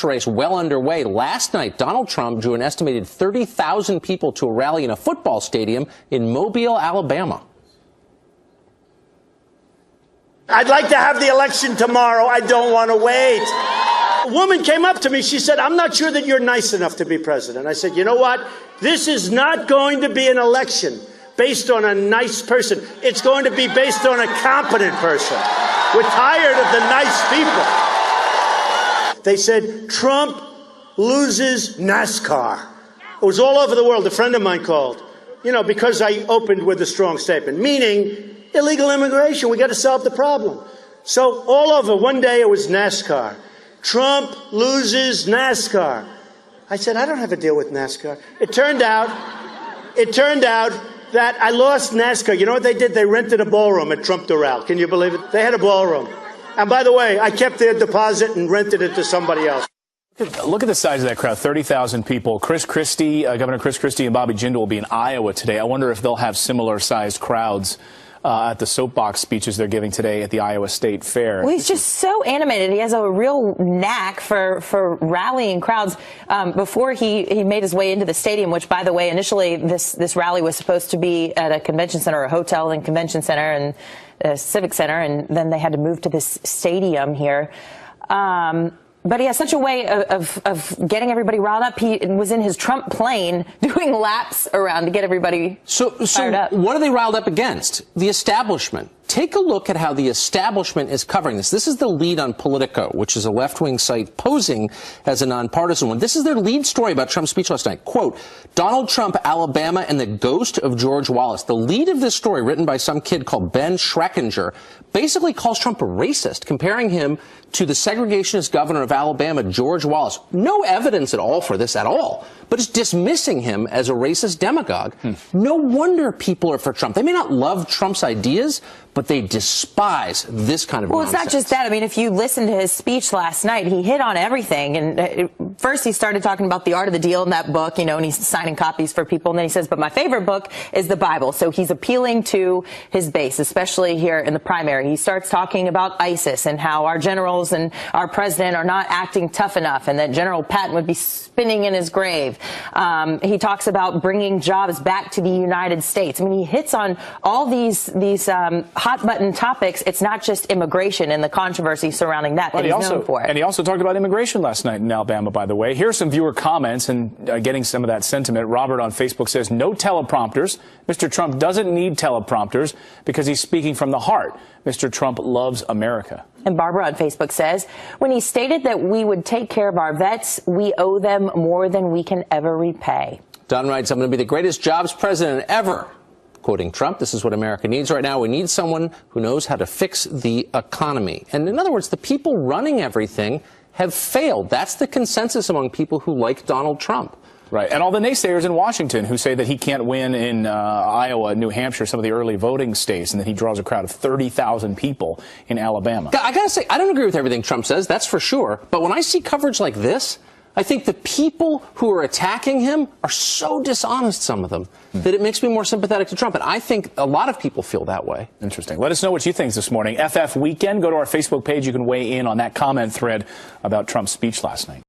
Race well underway. Last night, Donald Trump drew an estimated 30,000 people to a rally in a football stadium in Mobile, Alabama. I'd like to have the election tomorrow. I don't want to wait. A woman came up to me. She said, I'm not sure that you're nice enough to be president. I said, you know what? This is not going to be an election based on a nice person. It's going to be based on a competent person. We're tired of the nice people. They said, Trump loses NASCAR. It was all over the world. A friend of mine called, because I opened with a strong statement, meaning illegal immigration. We got to solve the problem. So all over, one day it was NASCAR. Trump loses NASCAR. I said, I don't have a deal with NASCAR. It turned out that I lost NASCAR. You know what they did? They rented a ballroom at Trump Doral. Can you believe it? They had a ballroom. And by the way, I kept their deposit and rented it to somebody else. Look at the size of that crowd, 30,000 people. Governor Chris Christie and Bobby Jindal will be in Iowa today. I wonder if they'll have similar-sized crowds at the soapbox speeches they're giving today at the Iowa State Fair. Well, he's just so animated. He has a real knack for rallying crowds. Before he made his way into the stadium, which, by the way, initially this rally was supposed to be at a convention center, a hotel and convention center, and a civic center, and then they had to move to this stadium here. But he has such a way of getting everybody riled up. He was in his Trump plane doing laps around to get everybody fired up. What are they riled up against? The establishment. Take a look at how the establishment is covering this. This is the lead on Politico, which is a left-wing site posing as a nonpartisan one. This is their lead story about Trump's speech last night. Quote, Donald Trump, Alabama, and the ghost of George Wallace. The lead of this story, written by some kid called Ben Schreckinger, basically calls Trump a racist, comparing him to the segregationist governor of Alabama, George Wallace. No evidence at all for this at all, but it's dismissing him as a racist demagogue. No wonder people are for Trump. They may not love Trump's ideas, but they despise this kind of nonsense. Well, it's not just that. I mean, if you listen to his speech last night, he hit on everything. And first he started talking about the art of the deal in that book, and he's signing copies for people. And then he says, but my favorite book is the Bible. So he's appealing to his base, especially here in the primary. He starts talking about ISIS and how our generals and our president are not acting tough enough, and that General Patton would be spinning in his grave. He talks about bringing jobs back to the United States. I mean, he hits on all these hot button topics. It's not just immigration and the controversy surrounding that he's known for. And he also talked about immigration last night in Alabama, by the way. Here's some viewer comments and getting some of that sentiment. Robert on Facebook says, no teleprompters. Mr. Trump doesn't need teleprompters because he's speaking from the heart. Mr. Trump loves America. And Barbara on Facebook says, when he stated that we would take care of our vets, we owe them more than we can ever repay. Don writes, I'm going to be the greatest jobs president ever. Quoting Trump, this is what America needs right now. We need someone who knows how to fix the economy. And in other words, the people running everything have failed. That's the consensus among people who like Donald Trump. Right. And all the naysayers in Washington who say that he can't win in Iowa, New Hampshire, some of the early voting states, and that he draws a crowd of 30,000 people in Alabama. I got to say, I don't agree with everything Trump says, that's for sure. But when I see coverage like this, I think the people who are attacking him are so dishonest, some of them, that it makes me more sympathetic to Trump. And I think a lot of people feel that way. Interesting. Let us know what you think this morning. FF Weekend. Go to our Facebook page. You can weigh in on that comment thread about Trump's speech last night.